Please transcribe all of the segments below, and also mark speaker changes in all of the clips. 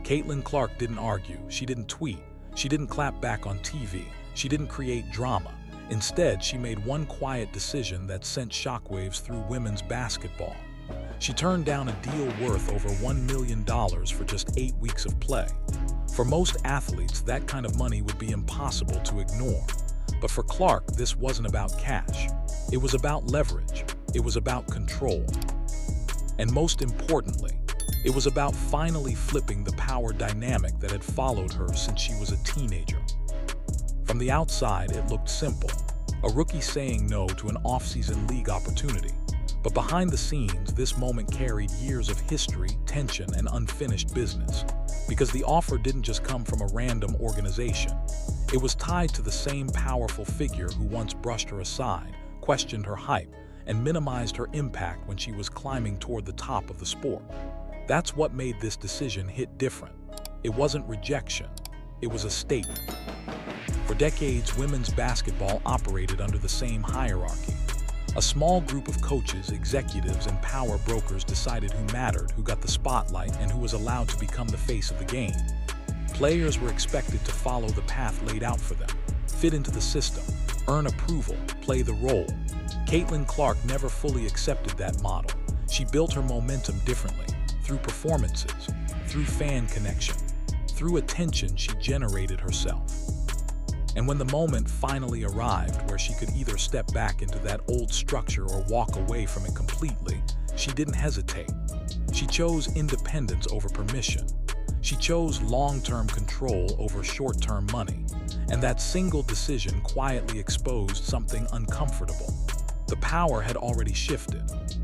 Speaker 1: Caitlin Clark didn't argue, she didn't tweet, she didn't clap back on TV, she didn't create drama. Instead, she made one quiet decision that sent shockwaves through women's basketball. She turned down a deal worth over $1 million for just 8 weeks of play. For most athletes, that kind of money would be impossible to ignore. But for Clark, this wasn't about cash. It was about leverage. It was about control. And most importantly, it was about finally flipping the power dynamic that had followed her since she was a teenager. From the outside, it looked simple, a rookie saying no to an off-season league opportunity. But behind the scenes, this moment carried years of history, tension, and unfinished business. Because the offer didn't just come from a random organization. It was tied to the same powerful figure who once brushed her aside, questioned her hype, and minimized her impact when she was climbing toward the top of the sport. That's what made this decision hit different. It wasn't rejection, it was a statement. For decades, women's basketball operated under the same hierarchy. A small group of coaches, executives, and power brokers decided who mattered, who got the spotlight, and who was allowed to become the face of the game. Players were expected to follow the path laid out for them, fit into the system, earn approval, play the role. Caitlin Clark never fully accepted that model. She built her momentum differently, through performances, through fan connection, through attention she generated herself. And when the moment finally arrived where she could either step back into that old structure or walk away from it completely, she didn't hesitate. She chose independence over permission. She chose long-term control over short-term money. And that single decision quietly exposed something uncomfortable. The power had already shifted.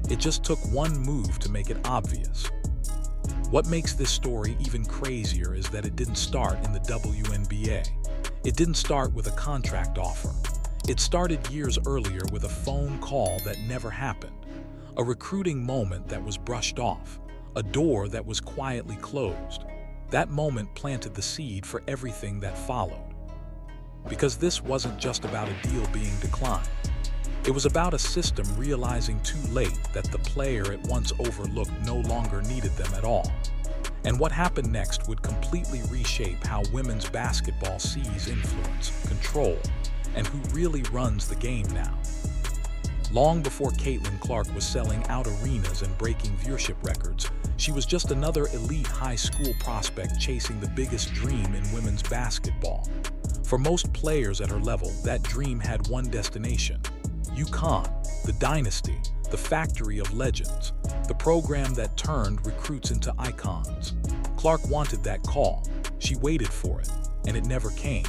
Speaker 1: It just took one move to make it obvious. What makes this story even crazier is that it didn't start in the WNBA. It didn't start with a contract offer. It started years earlier with a phone call that never happened, a recruiting moment that was brushed off, a door that was quietly closed. That moment planted the seed for everything that followed. Because this wasn't just about a deal being declined. It was about a system realizing too late that the player it once overlooked no longer needed them at all. And what happened next would completely reshape how women's basketball sees influence, control, and who really runs the game now. Long before Caitlin Clark was selling out arenas and breaking viewership records, she was just another elite high school prospect chasing the biggest dream in women's basketball. For most players at her level, that dream had one destination: UConn, the dynasty, the factory of legends, the program that turned recruits into icons. Clark wanted that call. She waited for it, and it never came.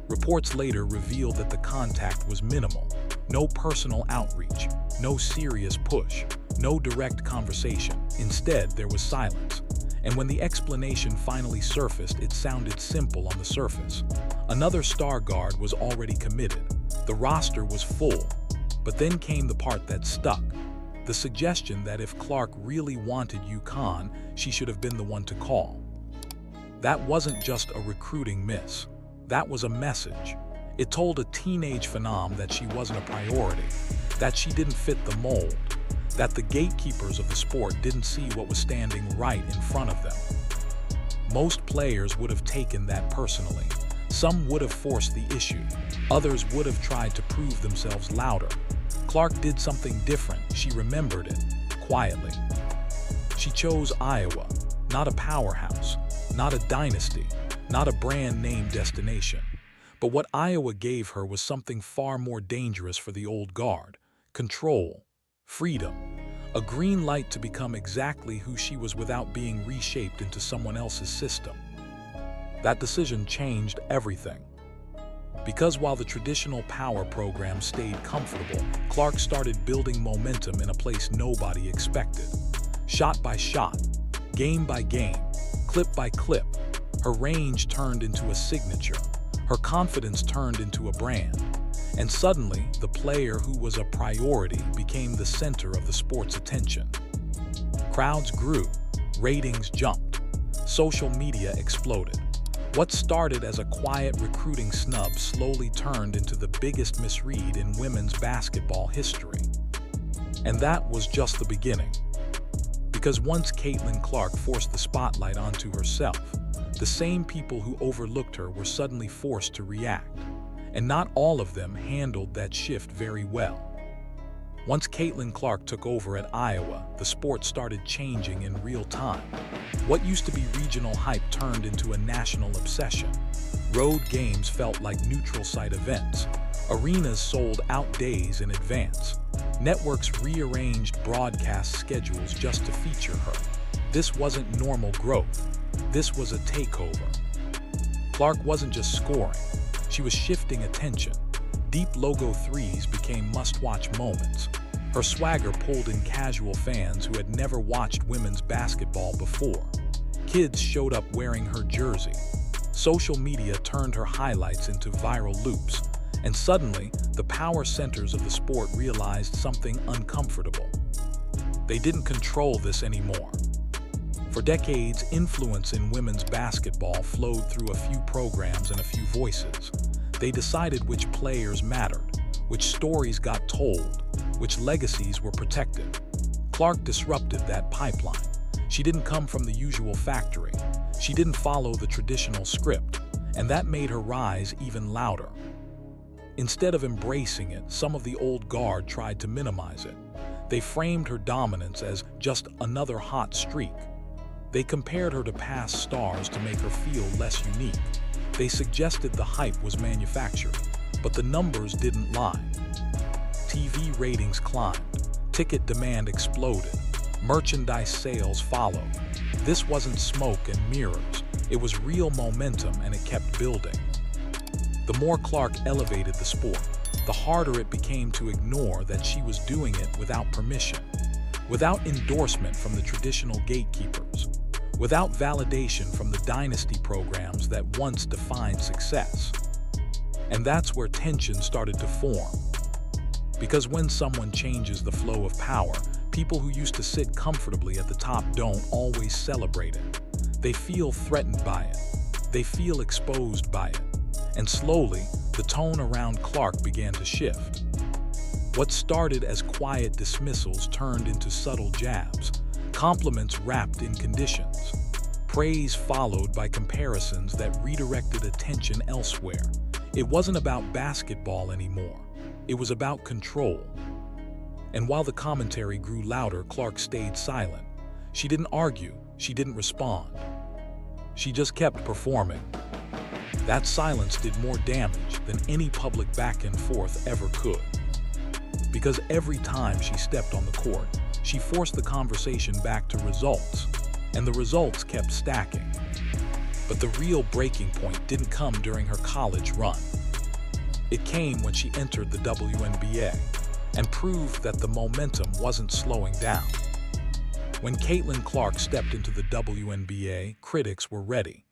Speaker 1: Reports later revealed that the contact was minimal. No personal outreach, no serious push, no direct conversation. Instead, there was silence. And when the explanation finally surfaced, it sounded simple on the surface. Another star guard was already committed. The roster was full. But then came the part that stuck. The suggestion that if Clark really wanted UConn, she should have been the one to call. That wasn't just a recruiting miss. That was a message. It told a teenage phenom that she wasn't a priority, that she didn't fit the mold, that the gatekeepers of the sport didn't see what was standing right in front of them. Most players would have taken that personally. Some would have forced the issue. Others would have tried to prove themselves louder. Clark did something different. She remembered it, quietly. She chose Iowa, not a powerhouse, not a dynasty, not a brand-name destination. But what Iowa gave her was something far more dangerous for the old guard: control, freedom, a green light to become exactly who she was without being reshaped into someone else's system. That decision changed everything. Because while the traditional power program stayed comfortable, Clark started building momentum in a place nobody expected. Shot by shot, game by game, clip by clip, her range turned into a signature. Her confidence turned into a brand. And suddenly, the player who was a priority became the center of the sport's attention. Crowds grew, ratings jumped, social media exploded. What started as a quiet recruiting snub slowly turned into the biggest misread in women's basketball history. And that was just the beginning. Because once Caitlin Clark forced the spotlight onto herself, the same people who overlooked her were suddenly forced to react. And not all of them handled that shift very well. Once Caitlin Clark took over at Iowa, the sport started changing in real time. What used to be regional hype turned into a national obsession. Road games felt like neutral site events. Arenas sold out days in advance. Networks rearranged broadcast schedules just to feature her. This wasn't normal growth. This was a takeover. Clark wasn't just scoring. She was shifting attention. Deep logo threes became must-watch moments. Her swagger pulled in casual fans who had never watched women's basketball before. Kids showed up wearing her jersey. Social media turned her highlights into viral loops. And suddenly, the power centers of the sport realized something uncomfortable. They didn't control this anymore. For decades, influence in women's basketball flowed through a few programs and a few voices. They decided which players mattered, which stories got told, which legacies were protected. Clark disrupted that pipeline. She didn't come from the usual factory. She didn't follow the traditional script, and that made her rise even louder. Instead of embracing it, some of the old guard tried to minimize it. They framed her dominance as just another hot streak. They compared her to past stars to make her feel less unique. They suggested the hype was manufactured, but the numbers didn't lie. TV ratings climbed, ticket demand exploded, merchandise sales followed. This wasn't smoke and mirrors, it was real momentum, and it kept building. The more Clark elevated the sport, the harder it became to ignore that she was doing it without permission, without endorsement from the traditional gatekeepers, without validation from the dynasty programs that once defined success. And that's where tension started to form. Because when someone changes the flow of power, people who used to sit comfortably at the top don't always celebrate it. They feel threatened by it. They feel exposed by it. And slowly, the tone around Clark began to shift. What started as quiet dismissals turned into subtle jabs, compliments wrapped in conditions, praise followed by comparisons that redirected attention elsewhere. It wasn't about basketball anymore. It was about control. And while the commentary grew louder, Clark stayed silent. She didn't argue. She didn't respond. She just kept performing. That silence did more damage than any public back and forth ever could. Because every time she stepped on the court, she forced the conversation back to results, and the results kept stacking. But the real breaking point didn't come during her college run. It came when she entered the WNBA and proved that the momentum wasn't slowing down. When Caitlin Clark stepped into the WNBA, critics were ready.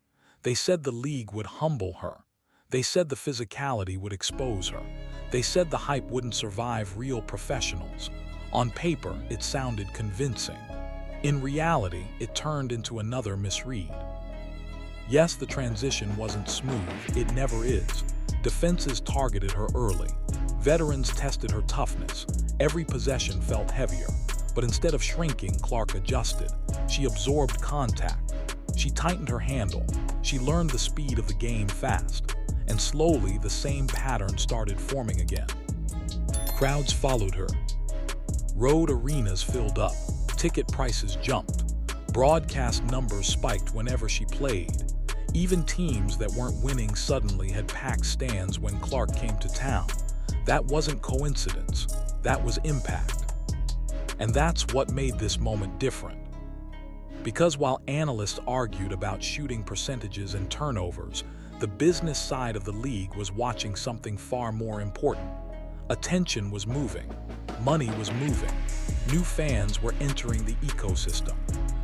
Speaker 1: They said the league would humble her. They said the physicality would expose her. They said the hype wouldn't survive real professionals. On paper, it sounded convincing. In reality, it turned into another misread. Yes, the transition wasn't smooth. It never is. Defenses targeted her early. Veterans tested her toughness. Every possession felt heavier. But instead of shrinking, Clark adjusted. She absorbed contact. She tightened her handle. She learned the speed of the game fast. And slowly, the same pattern started forming again. Crowds followed her. Road arenas filled up. Ticket prices jumped. Broadcast numbers spiked whenever she played. Even teams that weren't winning suddenly had packed stands when Clark came to town. That wasn't coincidence. That was impact. And that's what made this moment different. Because while analysts argued about shooting percentages and turnovers, the business side of the league was watching something far more important. Attention was moving. Money was moving. New fans were entering the ecosystem.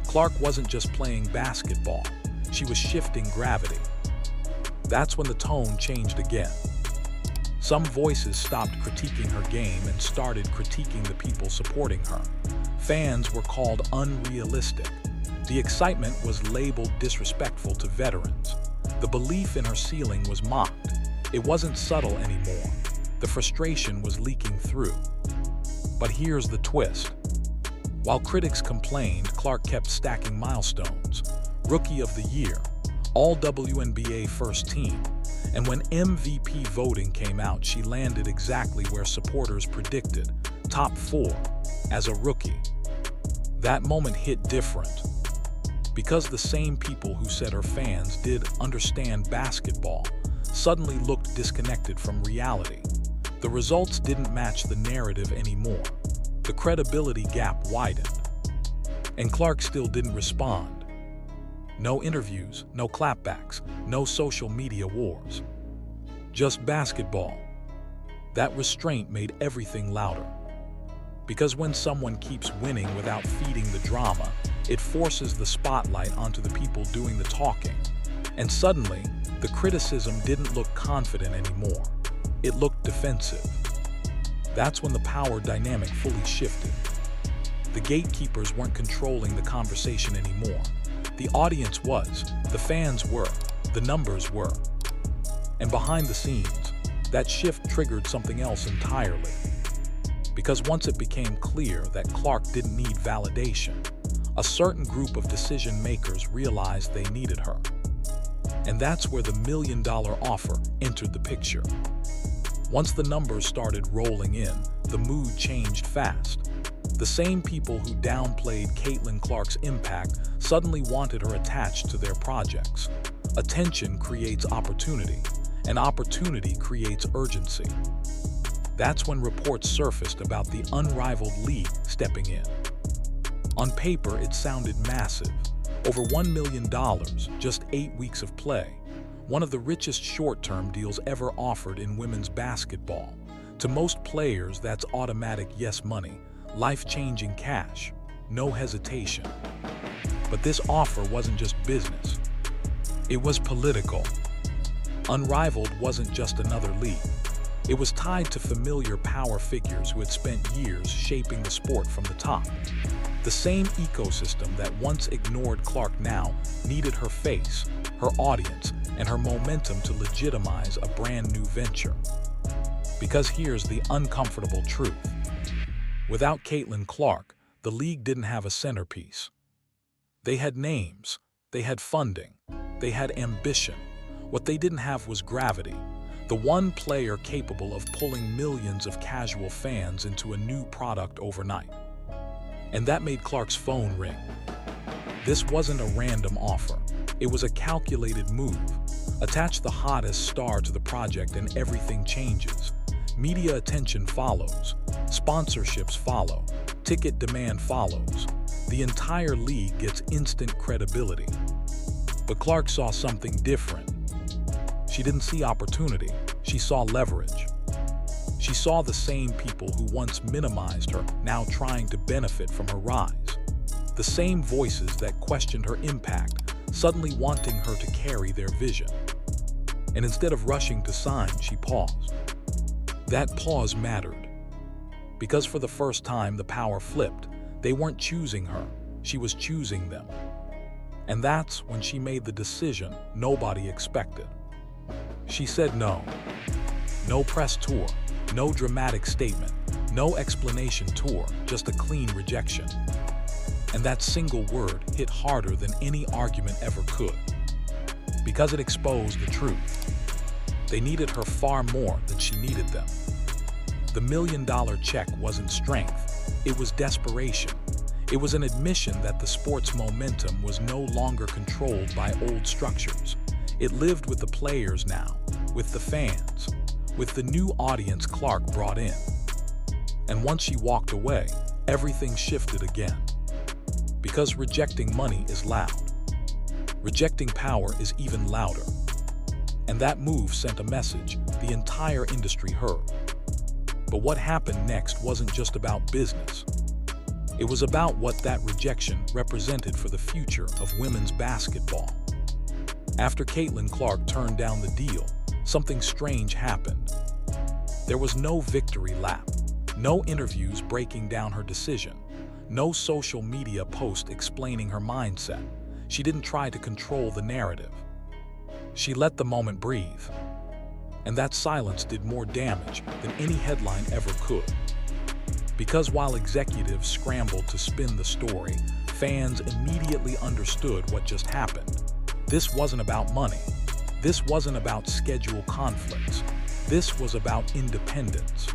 Speaker 1: Clark wasn't just playing basketball. She was shifting gravity. That's when the tone changed again. Some voices stopped critiquing her game and started critiquing the people supporting her. Fans were called unrealistic. The excitement was labeled disrespectful to veterans. The belief in her ceiling was mocked. It wasn't subtle anymore. The frustration was leaking through. But here's the twist. While critics complained, Clark kept stacking milestones. Rookie of the Year, All WNBA First Team, and when MVP voting came out, she landed exactly where supporters predicted, top 4, as a rookie. That moment hit different, because the same people who said her fans did understand basketball suddenly looked disconnected from reality. The results didn't match the narrative anymore. The credibility gap widened, and Clark still didn't respond. No interviews, no clapbacks, no social media wars. Just basketball. That restraint made everything louder. Because when someone keeps winning without feeding the drama, it forces the spotlight onto the people doing the talking. And suddenly, the criticism didn't look confident anymore. It looked defensive. That's when the power dynamic fully shifted. The gatekeepers weren't controlling the conversation anymore. The audience was, the fans were, the numbers were. And behind the scenes, that shift triggered something else entirely. Because once it became clear that Clark didn't need validation, a certain group of decision makers realized they needed her. And that's where the $1 million offer entered the picture. Once the numbers started rolling in, the mood changed fast. The same people who downplayed Caitlin Clark's impact suddenly wanted her attached to their projects. Attention creates opportunity, and opportunity creates urgency. That's when reports surfaced about the unrivaled league stepping in. On paper, it sounded massive. Over $1 million, just 8 weeks of play. One of the richest short-term deals ever offered in women's basketball. To most players, that's automatic yes money, life-changing cash, no hesitation. But this offer wasn't just business. It was political. Unrivaled wasn't just another league. It was tied to familiar power figures who had spent years shaping the sport from the top. The same ecosystem that once ignored Clark now needed her face, her audience, and her momentum to legitimize a brand new venture. Because here's the uncomfortable truth. Without Caitlin Clark, the league didn't have a centerpiece. They had names, they had funding, they had ambition. What they didn't have was gravity. The one player capable of pulling millions of casual fans into a new product overnight. And that made Clark's phone ring. This wasn't a random offer. It was a calculated move. Attach the hottest star to the project and everything changes. Media attention follows. Sponsorships follow. Ticket demand follows. The entire league gets instant credibility. But Clark saw something different. She didn't see opportunity, she saw leverage. She saw the same people who once minimized her now trying to benefit from her rise. The same voices that questioned her impact suddenly wanting her to carry their vision. And instead of rushing to sign, she paused. That pause mattered. Because for the first time the power flipped. They weren't choosing her, she was choosing them. And that's when she made the decision nobody expected. She said no. No press tour, no dramatic statement, no explanation tour, just a clean rejection. And that single word hit harder than any argument ever could. Because it exposed the truth. They needed her far more than she needed them. The $1 million check wasn't strength, it was desperation. It was an admission that the sport's momentum was no longer controlled by old structures. It lived with the players now, with the fans, with the new audience Clark brought in. And once she walked away, everything shifted again. Because rejecting money is loud. Rejecting power is even louder. And that move sent a message the entire industry heard. But what happened next wasn't just about business. It was about what that rejection represented for the future of women's basketball. After Caitlin Clark turned down the deal, something strange happened. There was no victory lap, no interviews breaking down her decision, no social media post explaining her mindset. She didn't try to control the narrative. She let the moment breathe. And that silence did more damage than any headline ever could. Because while executives scrambled to spin the story, fans immediately understood what just happened. This wasn't about money. This wasn't about schedule conflicts. This was about independence.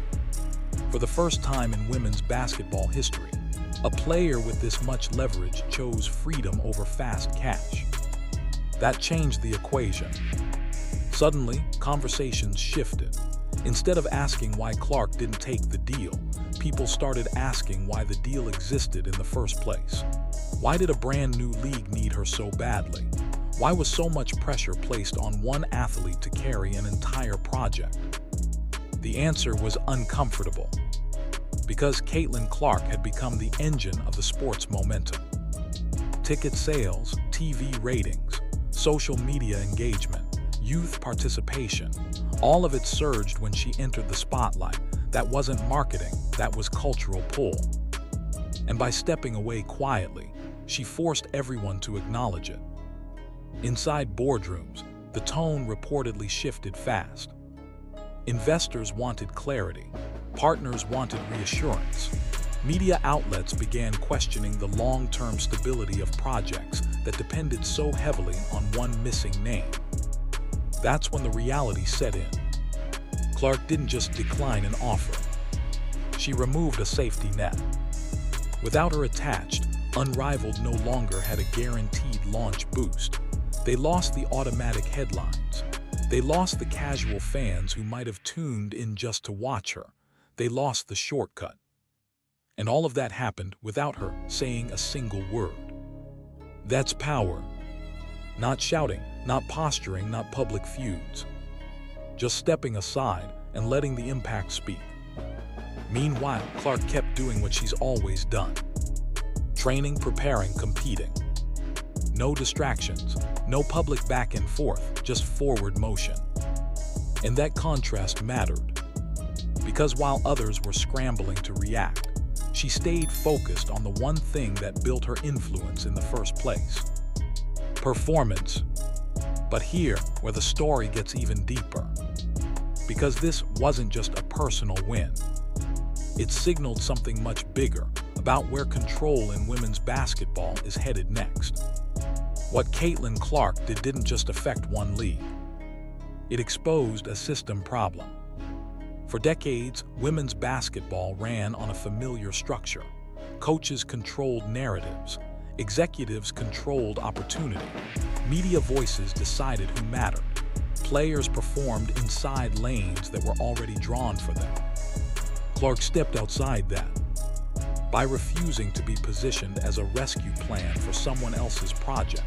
Speaker 1: For the first time in women's basketball history, a player with this much leverage chose freedom over fast cash. That changed the equation. Suddenly, conversations shifted. Instead of asking why Clark didn't take the deal, people started asking why the deal existed in the first place. Why did a brand new league need her so badly? Why was so much pressure placed on one athlete to carry an entire project? The answer was uncomfortable. Because Caitlin Clark had become the engine of the sport's momentum. Ticket sales, TV ratings, social media engagement, youth participation, all of it surged when she entered the spotlight. That wasn't marketing, that was cultural pull. And by stepping away quietly, she forced everyone to acknowledge it. Inside boardrooms, the tone reportedly shifted fast. Investors wanted clarity. Partners wanted reassurance. Media outlets began questioning the long-term stability of projects that depended so heavily on one missing name. That's when the reality set in. Clark didn't just decline an offer. She removed a safety net. Without her attached, Unrivaled no longer had a guaranteed launch boost. They lost the automatic headlines. They lost the casual fans who might have tuned in just to watch her. They lost the shortcut. And all of that happened without her saying a single word. That's power. Not shouting, not posturing, not public feuds. Just stepping aside and letting the impact speak. Meanwhile, Clark kept doing what she's always done. Training, preparing, competing. No distractions, no public back and forth, just forward motion. And that contrast mattered. Because while others were scrambling to react, she stayed focused on the one thing that built her influence in the first place. Performance. But here, where the story gets even deeper. Because this wasn't just a personal win. It signaled something much bigger about where control in women's basketball is headed next. What Caitlin Clark did didn't just affect one league. It exposed a system problem. For decades, women's basketball ran on a familiar structure. Coaches controlled narratives. Executives controlled opportunity. Media voices decided who mattered. Players performed inside lanes that were already drawn for them. Clark stepped outside that. By refusing to be positioned as a rescue plan for someone else's project,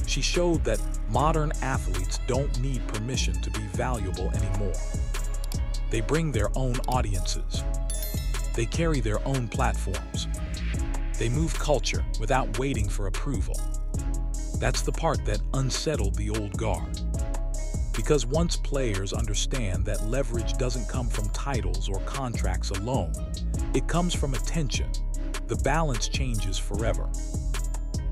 Speaker 1: she showed that modern athletes don't need permission to be valuable anymore. They bring their own audiences. They carry their own platforms. They move culture without waiting for approval. That's the part that unsettled the old guard. Because once players understand that leverage doesn't come from titles or contracts alone, it comes from attention, the balance changes forever.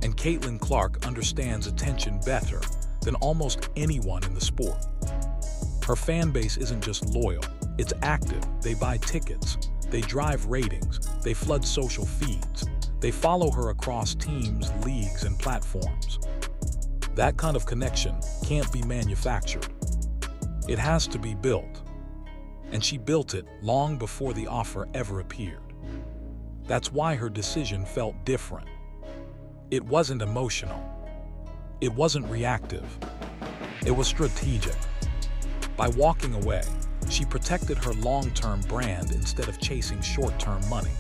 Speaker 1: And Caitlin Clark understands attention better than almost anyone in the sport. Her fan base isn't just loyal, it's active. They buy tickets, they drive ratings, they flood social feeds, they follow her across teams, leagues, and platforms. That kind of connection can't be manufactured. It has to be built. And she built it long before the offer ever appeared. That's why her decision felt different. It wasn't emotional. It wasn't reactive. It was strategic. By walking away, she protected her long-term brand instead of chasing short-term money.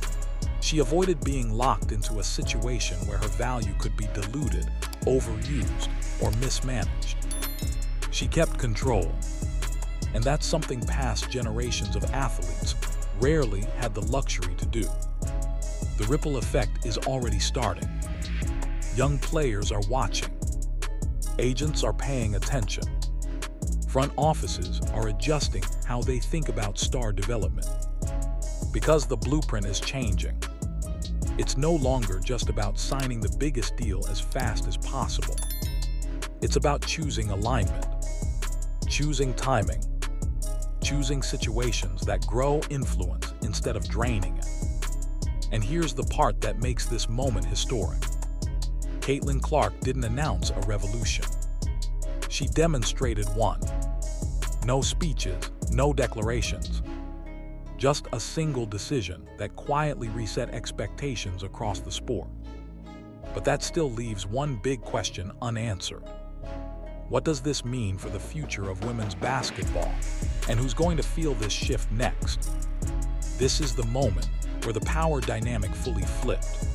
Speaker 1: She avoided being locked into a situation where her value could be diluted, overused, or mismanaged. She kept control. And that's something past generations of athletes rarely had the luxury to do. The ripple effect is already starting. Young players are watching. Agents are paying attention. Front offices are adjusting how they think about star development. Because the blueprint is changing. It's no longer just about signing the biggest deal as fast as possible. It's about choosing alignment, choosing timing, choosing situations that grow influence instead of draining it. And here's the part that makes this moment historic. Caitlin Clark didn't announce a revolution. She demonstrated one. No speeches, no declarations. Just a single decision that quietly reset expectations across the sport. But that still leaves one big question unanswered. What does this mean for the future of women's basketball? And who's going to feel this shift next? This is the moment where the power dynamic fully flipped.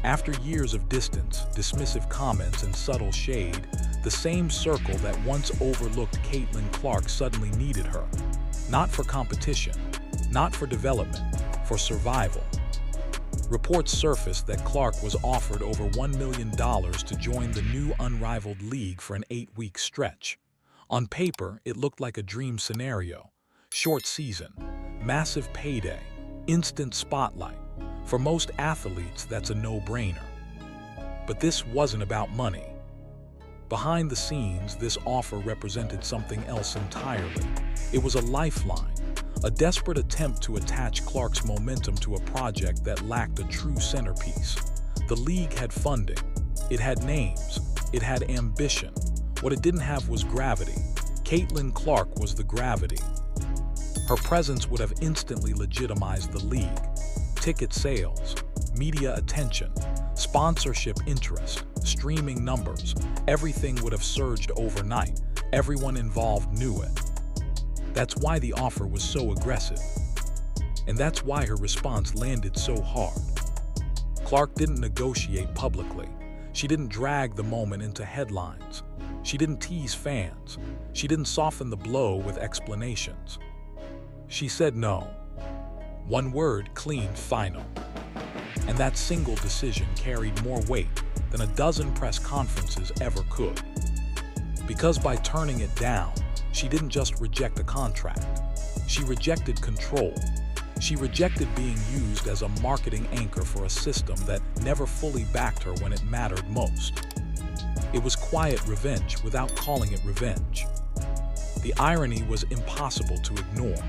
Speaker 1: After years of distance, dismissive comments, and subtle shade, the same circle that once overlooked Caitlin Clark suddenly needed her. Not for competition, not for development, for survival. Reports surfaced that Clark was offered over $1 million to join the new unrivaled league for an 8-week stretch. On paper, it looked like a dream scenario. Short season, massive payday, instant spotlight. For most athletes, that's a no-brainer. But this wasn't about money. Behind the scenes, this offer represented something else entirely. It was a lifeline, a desperate attempt to attach Clark's momentum to a project that lacked a true centerpiece. The league had funding, it had names, it had ambition. What it didn't have was gravity. Caitlin Clark was the gravity. Her presence would have instantly legitimized the league. Ticket sales, media attention, sponsorship interest, streaming numbers, everything would have surged overnight. Everyone involved knew it. That's why the offer was so aggressive. And that's why her response landed so hard. Clark didn't negotiate publicly. She didn't drag the moment into headlines. She didn't tease fans. She didn't soften the blow with explanations. She said no. One word, clean, final. And that single decision carried more weight than a dozen press conferences ever could. Because by turning it down, she didn't just reject a contract. She rejected control. She rejected being used as a marketing anchor for a system that never fully backed her when it mattered most. It was quiet revenge without calling it revenge. The irony was impossible to ignore.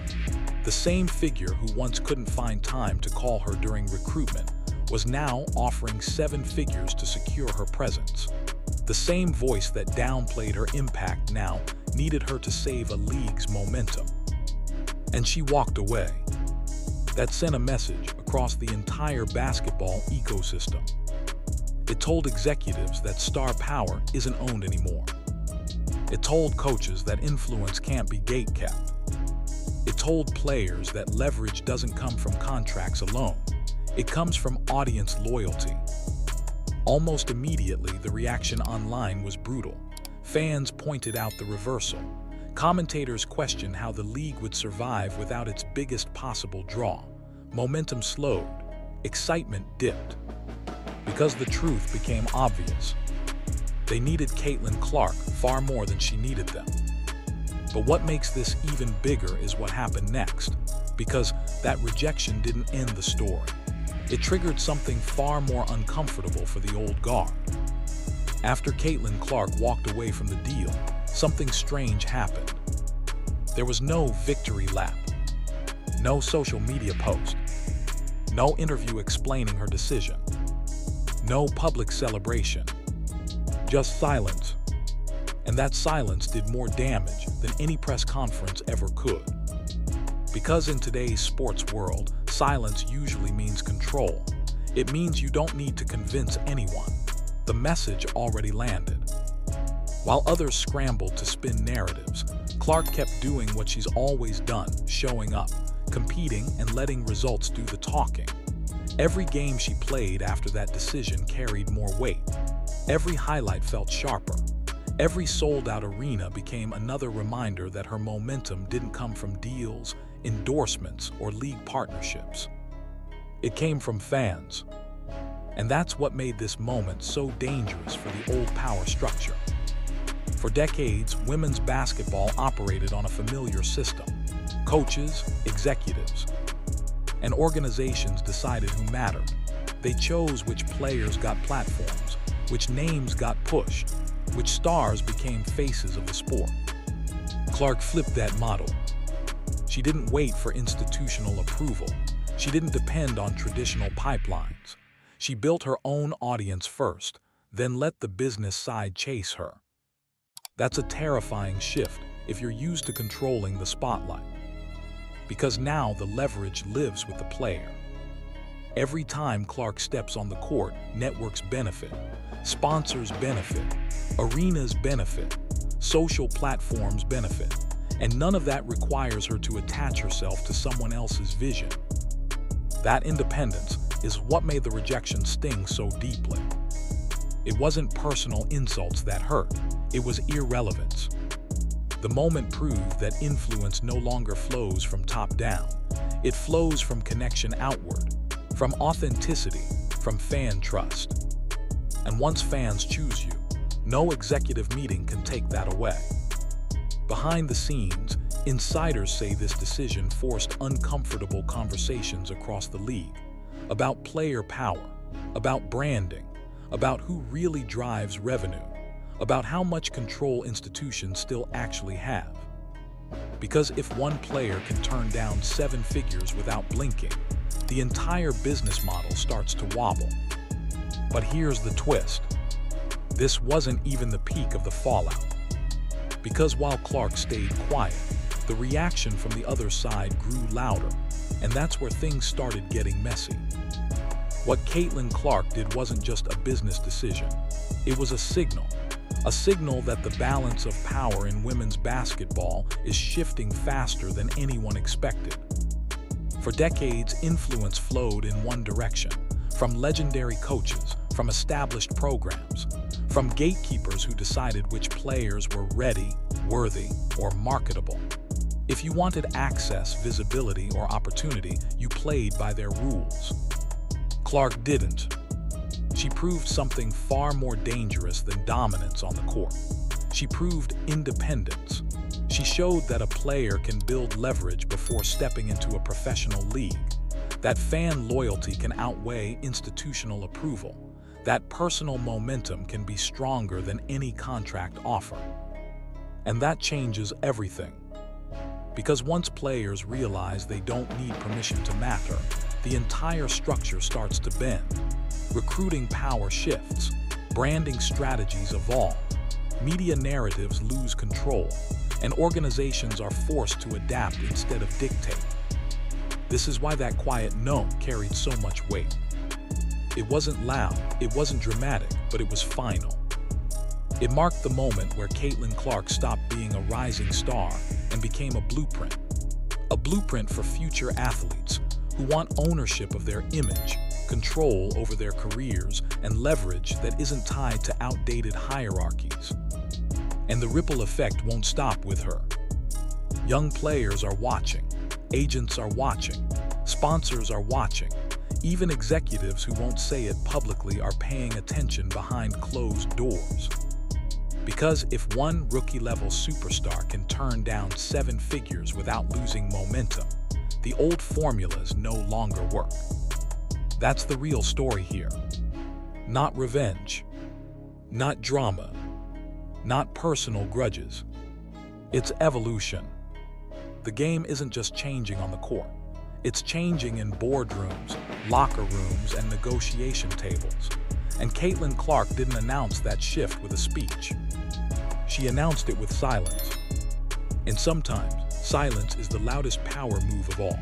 Speaker 1: The same figure who once couldn't find time to call her during recruitment was now offering 7 figures to secure her presence. The same voice that downplayed her impact now needed her to save a league's momentum. And she walked away. That sent a message across the entire basketball ecosystem. It told executives that star power isn't owned anymore. It told coaches that influence can't be gatekept. It told players that leverage doesn't come from contracts alone. It comes from audience loyalty. Almost immediately, the reaction online was brutal. Fans pointed out the reversal. Commentators questioned how the league would survive without its biggest possible draw. Momentum slowed. Excitement dipped. Because the truth became obvious. They needed Caitlin Clark far more than she needed them. But what makes this even bigger is what happened next, because that rejection didn't end the story. It triggered something far more uncomfortable for the old guard. After Caitlin Clark walked away from the deal, something strange happened. There was no victory lap, no social media post, no interview explaining her decision, no public celebration, just silence. And that silence did more damage than any press conference ever could. Because in today's sports world, silence usually means control. It means you don't need to convince anyone. The message already landed. While others scrambled to spin narratives, Clark kept doing what she's always done, showing up, competing, and letting results do the talking. Every game she played after that decision carried more weight. Every highlight felt sharper. Every sold-out arena became another reminder that her momentum didn't come from deals, endorsements, or league partnerships. It came from fans. And that's what made this moment so dangerous for the old power structure. For decades, women's basketball operated on a familiar system. Coaches, executives, and organizations decided who mattered. They chose which players got platforms, which names got pushed, which stars became faces of the sport. Clark flipped that model. She didn't wait for institutional approval. She didn't depend on traditional pipelines. She built her own audience first, then let the business side chase her. That's a terrifying shift if you're used to controlling the spotlight. Because now the leverage lives with the player. Every time Clark steps on the court, networks benefit, sponsors benefit, arenas benefit, social platforms benefit, and none of that requires her to attach herself to someone else's vision. That independence is what made the rejection sting so deeply. It wasn't personal insults that hurt, it was irrelevance. The moment proved that influence no longer flows from top down. It flows from connection outward, from authenticity, from fan trust. And once fans choose you, no executive meeting can take that away. Behind the scenes, insiders say this decision forced uncomfortable conversations across the league about player power, about branding, about who really drives revenue, about how much control institutions still actually have. Because if one player can turn down 7 figures without blinking, the entire business model starts to wobble. But here's the twist. This wasn't even the peak of the fallout. Because while Clark stayed quiet, the reaction from the other side grew louder, and that's where things started getting messy. What Caitlin Clark did wasn't just a business decision. It was a signal that the balance of power in women's basketball is shifting faster than anyone expected. For decades, influence flowed in one direction, from legendary coaches, from established programs, from gatekeepers who decided which players were ready, worthy, or marketable. If you wanted access, visibility, or opportunity, you played by their rules. Clark didn't. She proved something far more dangerous than dominance on the court. She proved independence. She showed that a player can build leverage before stepping into a professional league, that fan loyalty can outweigh institutional approval, that personal momentum can be stronger than any contract offer. And that changes everything. Because once players realize they don't need permission to matter, the entire structure starts to bend. Recruiting power shifts, branding strategies evolve, media narratives lose control, and organizations are forced to adapt instead of dictate. This is why that quiet no carried so much weight. It wasn't loud, it wasn't dramatic, but it was final. It marked the moment where Caitlin Clark stopped being a rising star and became a blueprint for future athletes who want ownership of their image, control over their careers, and leverage that isn't tied to outdated hierarchies. And the ripple effect won't stop with her. Young players are watching, agents are watching, sponsors are watching, even executives who won't say it publicly are paying attention behind closed doors. Because if one rookie-level superstar can turn down 7 figures without losing momentum, the old formulas no longer work. That's the real story here. Not revenge, not drama, not personal grudges. It's evolution. The game isn't just changing on the court. It's changing in boardrooms, locker rooms, and negotiation tables. And Caitlin Clark didn't announce that shift with a speech. She announced it with silence. And sometimes, silence is the loudest power move of all.